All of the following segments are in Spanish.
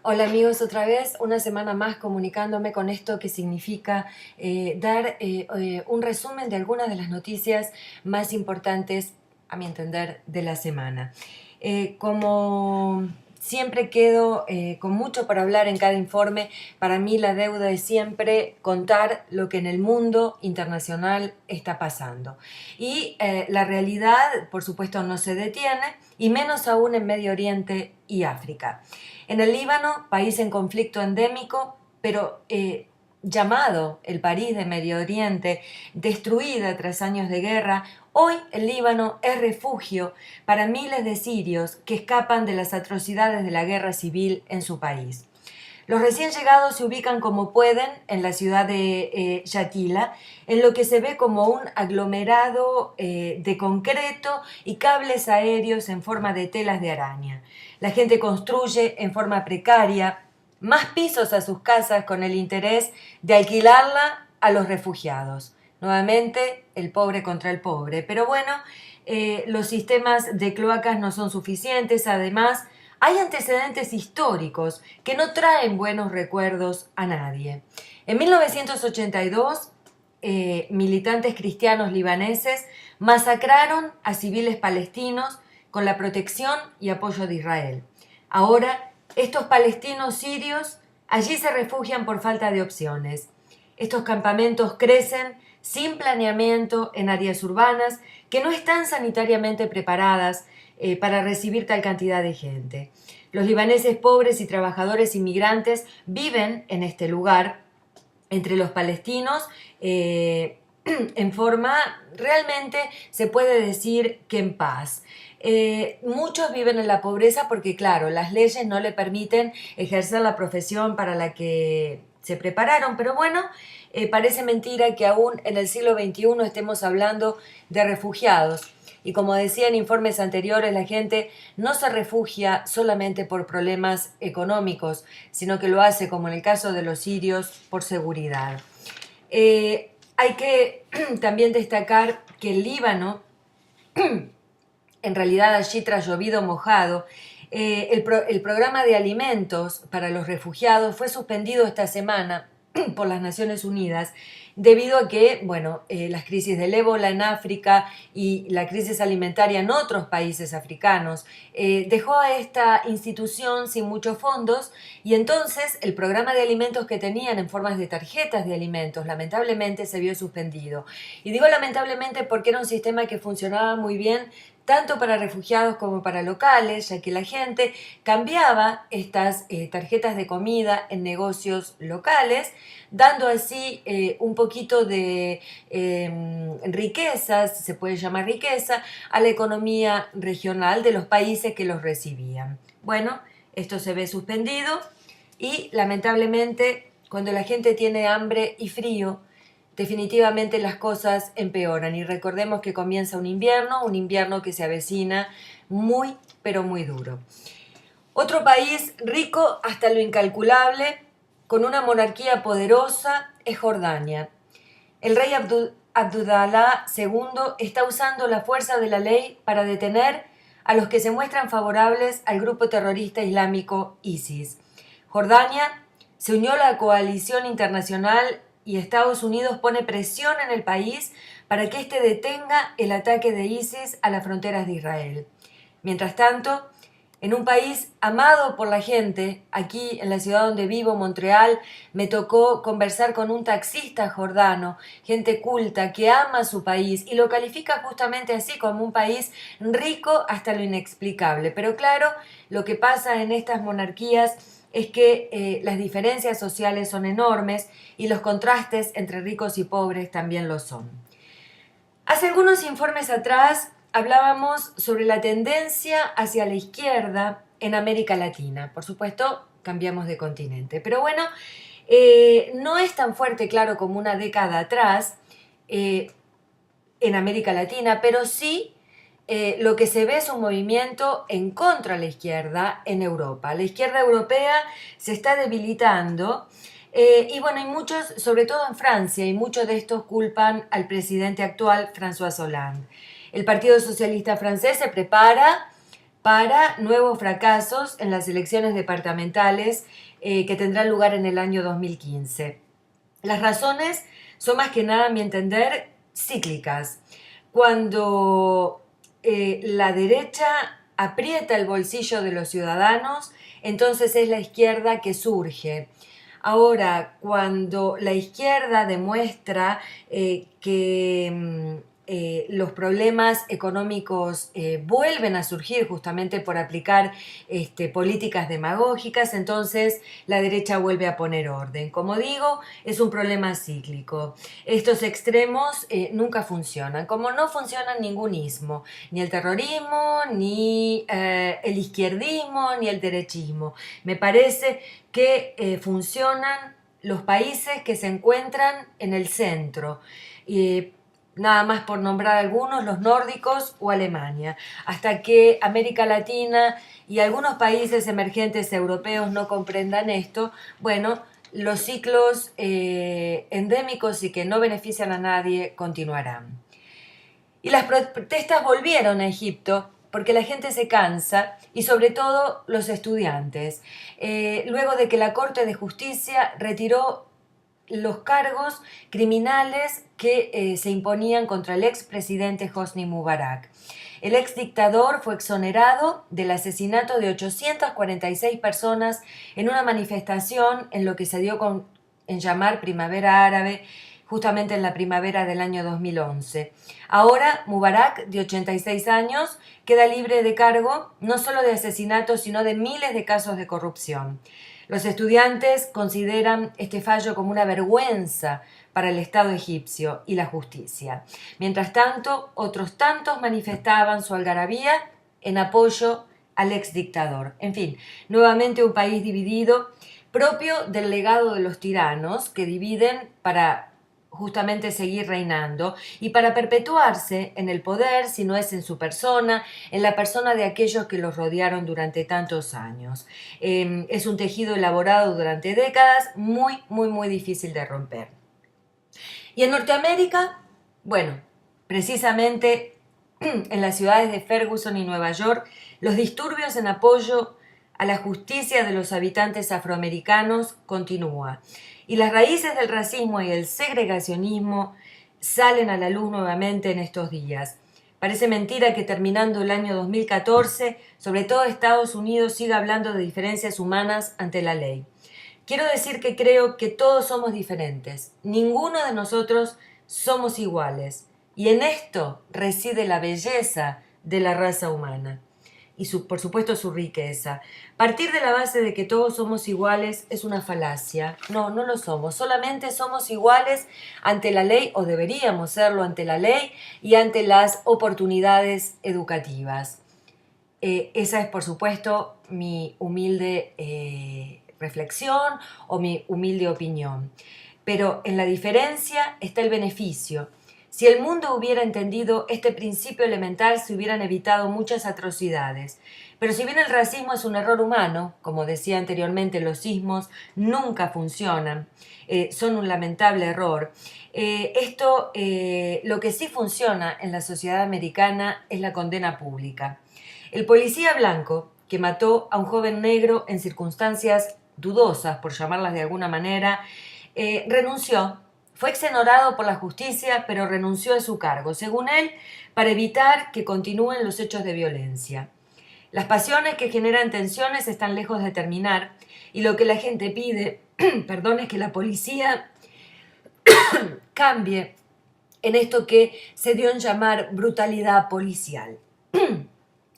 Hola amigos, otra vez una semana más comunicándome con esto que significa dar un resumen de algunas de las noticias más importantes, a mi entender, de la semana. Como siempre quedo con mucho para hablar en cada informe, para mí la deuda es siempre contar lo que en el mundo internacional está pasando. Y la realidad, por supuesto, no se detiene, y menos aún en Medio Oriente y África. En el Líbano, país en conflicto endémico, pero llamado el París de Medio Oriente, destruida tras años de guerra, hoy el Líbano es refugio para miles de sirios que escapan de las atrocidades de la guerra civil en su país. Los recién llegados se ubican como pueden en la ciudad de Yatila, en lo que se ve como un aglomerado de concreto y cables aéreos en forma de telas de araña. La gente construye en forma precaria más pisos a sus casas con el interés de alquilarla a los refugiados. Nuevamente, el pobre contra el pobre. Pero bueno, los sistemas de cloacas no son suficientes. Además, hay antecedentes históricos que no traen buenos recuerdos a nadie. En 1982, militantes cristianos libaneses masacraron a civiles palestinos con la protección y apoyo de Israel. Ahora, estos palestinos sirios allí se refugian por falta de opciones. Estos campamentos crecen sin planeamiento en áreas urbanas que no están sanitariamente preparadas para recibir tal cantidad de gente. Los libaneses pobres y trabajadores inmigrantes viven en este lugar entre los palestinos en forma realmente se puede decir que en paz. Muchos viven en la pobreza porque, claro, las leyes no le permiten ejercer la profesión para la que se prepararon, pero bueno, parece mentira que aún en el siglo XXI estemos hablando de refugiados. Y como decía en informes anteriores, la gente no se refugia solamente por problemas económicos, sino que lo hace, como en el caso de los sirios, por seguridad. Hay que también destacar que el Líbano, en realidad allí tras llovido mojado, el programa de alimentos para los refugiados fue suspendido esta semana por las Naciones Unidas debido a que, bueno, las crisis del ébola en África y la crisis alimentaria en otros países africanos dejó a esta institución sin muchos fondos y entonces el programa de alimentos que tenían en formas de tarjetas de alimentos lamentablemente se vio suspendido. Y digo lamentablemente porque era un sistema que funcionaba muy bien tanto para refugiados como para locales, ya que la gente cambiaba estas tarjetas de comida en negocios locales, dando así un poquito de riqueza, si se puede llamar riqueza, a la economía regional de los países que los recibían. Bueno, esto se ve suspendido y lamentablemente cuando la gente tiene hambre y frío, definitivamente las cosas empeoran y recordemos que comienza un invierno que se avecina muy, pero muy duro. Otro país rico hasta lo incalculable, con una monarquía poderosa, es Jordania. El rey Abdullah II está usando la fuerza de la ley para detener a los que se muestran favorables al grupo terrorista islámico ISIS. Jordania se unió a la coalición internacional y Estados Unidos pone presión en el país para que éste detenga el ataque de ISIS a las fronteras de Israel. Mientras tanto, en un país amado por la gente, aquí en la ciudad donde vivo, Montreal, me tocó conversar con un taxista jordano, gente culta que ama su país y lo califica justamente así como un país rico hasta lo inexplicable. Pero claro, lo que pasa en estas monarquías es que las diferencias sociales son enormes y los contrastes entre ricos y pobres también lo son. Hace algunos informes atrás hablábamos sobre la tendencia hacia la izquierda en América Latina. Por supuesto, cambiamos de continente. Pero bueno, no es tan fuerte, claro, como una década atrás en América Latina, pero sí lo que se ve es un movimiento en contra de la izquierda en Europa. La izquierda europea se está debilitando y bueno, hay muchos, sobre todo en Francia, y muchos de estos culpan al presidente actual, François Hollande. El Partido Socialista francés se prepara para nuevos fracasos en las elecciones departamentales que tendrán lugar en el año 2015. Las razones son más que nada, a mi entender, cíclicas. Cuando la derecha aprieta el bolsillo de los ciudadanos, entonces es la izquierda que surge. Ahora, cuando la izquierda demuestra que los problemas económicos vuelven a surgir justamente por aplicar políticas demagógicas, entonces la derecha vuelve a poner orden. Como digo, es un problema cíclico. Estos extremos nunca funcionan, como no funcionan ningún ismo, ni el terrorismo, ni el izquierdismo, ni el derechismo. Me parece que funcionan los países que se encuentran en el centro. Nada más por nombrar algunos, los nórdicos o Alemania, hasta que América Latina y algunos países emergentes europeos no comprendan esto, bueno, los ciclos endémicos y que no benefician a nadie continuarán. Y las protestas volvieron a Egipto porque la gente se cansa y sobre todo los estudiantes, luego de que la Corte de Justicia retiró los cargos criminales que se imponían contra el expresidente Hosni Mubarak. El exdictador fue exonerado del asesinato de 846 personas en una manifestación en lo que se dio en llamar Primavera Árabe, justamente en la primavera del año 2011. Ahora, Mubarak, de 86 años, queda libre de cargo no solo de asesinatos, sino de miles de casos de corrupción. Los estudiantes consideran este fallo como una vergüenza para el Estado egipcio y la justicia. Mientras tanto, otros tantos manifestaban su algarabía en apoyo al exdictador. En fin, nuevamente un país dividido, propio del legado de los tiranos que dividen para justamente seguir reinando y para perpetuarse en el poder, si no es en su persona, en la persona de aquellos que los rodearon durante tantos años. Es un tejido elaborado durante décadas, muy, muy, muy difícil de romper. Y en Norteamérica, bueno, precisamente en las ciudades de Ferguson y Nueva York, los disturbios en apoyo a la justicia de los habitantes afroamericanos continúa. Y las raíces del racismo y el segregacionismo salen a la luz nuevamente en estos días. Parece mentira que terminando el año 2014, sobre todo Estados Unidos siga hablando de diferencias humanas ante la ley. Quiero decir que creo que todos somos diferentes. Ninguno de nosotros somos iguales. Y en esto reside la belleza de la raza humana. Y por supuesto su riqueza. Partir de la base de que todos somos iguales es una falacia. No, no lo somos. Solamente somos iguales ante la ley, o deberíamos serlo ante la ley y ante las oportunidades educativas. Esa es, por supuesto, mi humilde reflexión o mi humilde opinión. Pero en la diferencia está el beneficio. Si el mundo hubiera entendido este principio elemental, se hubieran evitado muchas atrocidades. Pero si bien el racismo es un error humano, como decía anteriormente, los sismos nunca funcionan, son un lamentable error. Lo que sí funciona en la sociedad americana es la condena pública. El policía blanco que mató a un joven negro en circunstancias dudosas, por llamarlas de alguna manera, renunció. Fue exonerado por la justicia, pero renunció a su cargo, según él, para evitar que continúen los hechos de violencia. Las pasiones que generan tensiones están lejos de terminar y lo que la gente pide, perdón, es que la policía cambie en esto que se dio en llamar brutalidad policial.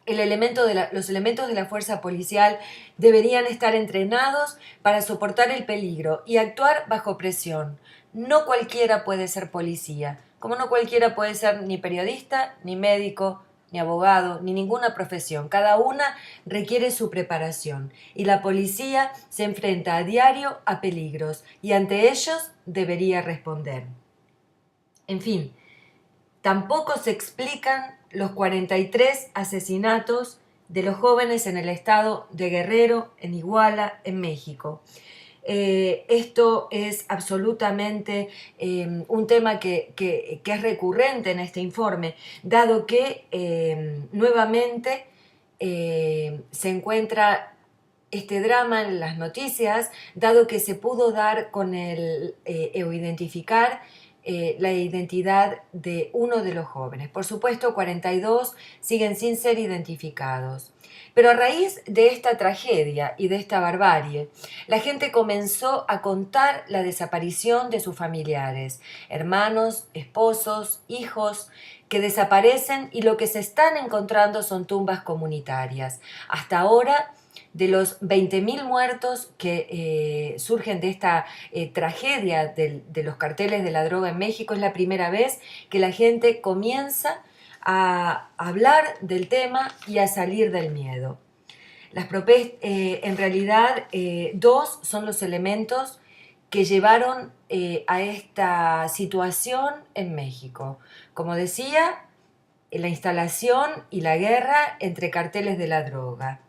Los elementos de la fuerza policial deberían estar entrenados para soportar el peligro y actuar bajo presión. No cualquiera puede ser policía, como no cualquiera puede ser ni periodista, ni médico, ni abogado, ni ninguna profesión. Cada una requiere su preparación y la policía se enfrenta a diario a peligros y ante ellos debería responder. En fin, tampoco se explican los 43 asesinatos de los jóvenes en el estado de Guerrero, en Iguala, en México. Esto es absolutamente un tema que es recurrente en este informe, dado que nuevamente se encuentra este drama en las noticias, dado que se pudo dar con o identificar la identidad de uno de los jóvenes. Por supuesto, 42 siguen sin ser identificados. Pero a raíz de esta tragedia y de esta barbarie, la gente comenzó a contar la desaparición de sus familiares, hermanos, esposos, hijos, que desaparecen, y lo que se están encontrando son tumbas comunitarias. Hasta ahora, de los 20.000 muertos que surgen de esta tragedia de los carteles de la droga en México, es la primera vez que la gente comienza a hablar del tema y a salir del miedo. En realidad, dos son los elementos que llevaron a esta situación en México. Como decía, la instalación y la guerra entre carteles de la droga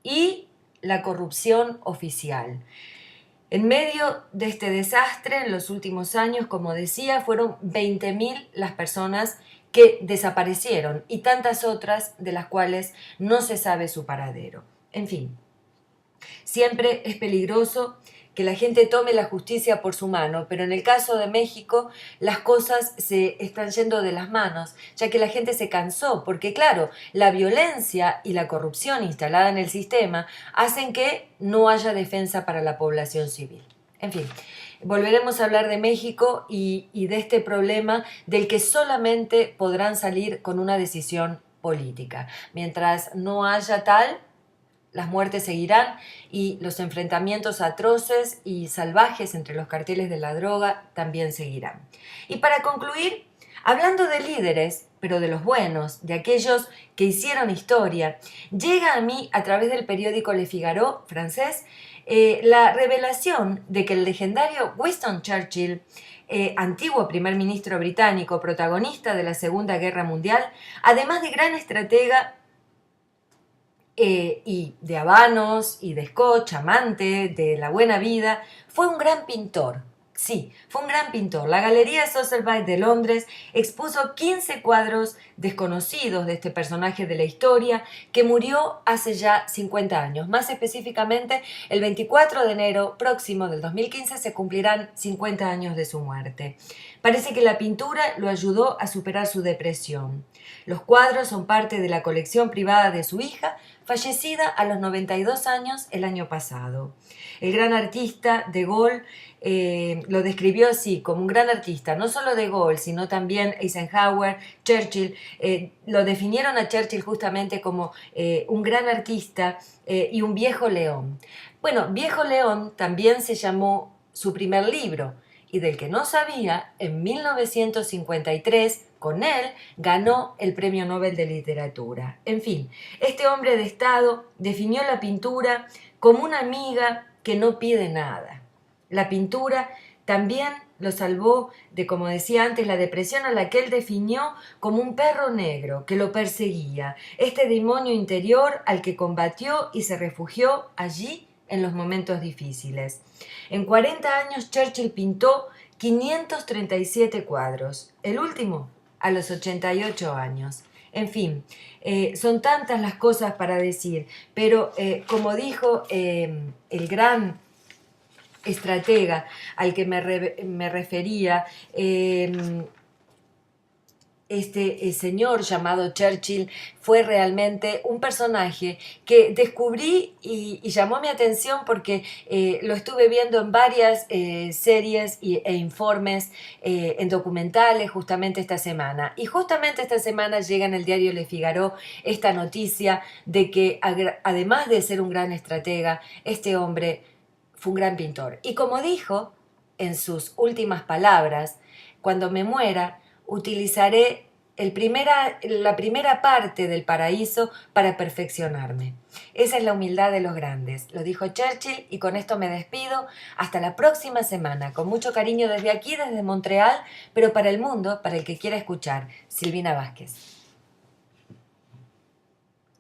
y la corrupción oficial. En medio de este desastre, en los últimos años, como decía, fueron 20.000 las personas que desaparecieron y tantas otras de las cuales no se sabe su paradero. En fin, siempre es peligroso que la gente tome la justicia por su mano, pero en el caso de México las cosas se están yendo de las manos, ya que la gente se cansó, porque claro, la violencia y la corrupción instalada en el sistema hacen que no haya defensa para la población civil. En fin, volveremos a hablar de México y de este problema del que solamente podrán salir con una decisión política. Mientras no haya tal, las muertes seguirán y los enfrentamientos atroces y salvajes entre los carteles de la droga también seguirán. Y para concluir, hablando de líderes, pero de los buenos, de aquellos que hicieron historia, llega a mí a través del periódico Le Figaro francés la revelación de que el legendario Winston Churchill, antiguo primer ministro británico, protagonista de la Segunda Guerra Mundial, además de gran estratega, y de habanos y de scotch, amante de la buena vida, fue un gran pintor. Sí, fue un gran pintor. La Galería Sotheby's de Londres expuso 15 cuadros desconocidos de este personaje de la historia que murió hace ya 50 años. Más específicamente, el 24 de enero próximo del 2015 se cumplirán 50 años de su muerte. Parece que la pintura lo ayudó a superar su depresión. Los cuadros son parte de la colección privada de su hija, fallecida a los 92 años el año pasado. El gran artista de Gaulle lo describió así, como un gran artista, no solo de Gaulle, sino también Eisenhower, Churchill, lo definieron a Churchill justamente como un gran artista y un viejo león. Bueno, Viejo León también se llamó su primer libro, y del que no sabía, en 1953, con él, ganó el Premio Nobel de Literatura. En fin, este hombre de Estado definió la pintura como una amiga que no pide nada. La pintura también lo salvó de, como decía antes, la depresión a la que él definió como un perro negro que lo perseguía, este demonio interior al que combatió y se refugió allí en los momentos difíciles. En 40 años Churchill pintó 537 cuadros, el último a los 88 años. En fin, son tantas las cosas para decir, pero como dijo el gran estratega al que me refería, este señor llamado Churchill fue realmente un personaje que descubrí y llamó mi atención porque lo estuve viendo en varias series e informes, en documentales justamente esta semana. Y justamente esta semana llega en el diario Le Figaro esta noticia de que además de ser un gran estratega, este hombre fue un gran pintor. Y como dijo en sus últimas palabras, cuando me muera, utilizaré la primera parte del paraíso para perfeccionarme. Esa es la humildad de los grandes, lo dijo Churchill, y con esto me despido. Hasta la próxima semana, con mucho cariño desde aquí, desde Montreal, pero para el mundo, para el que quiera escuchar. Silvina Vázquez.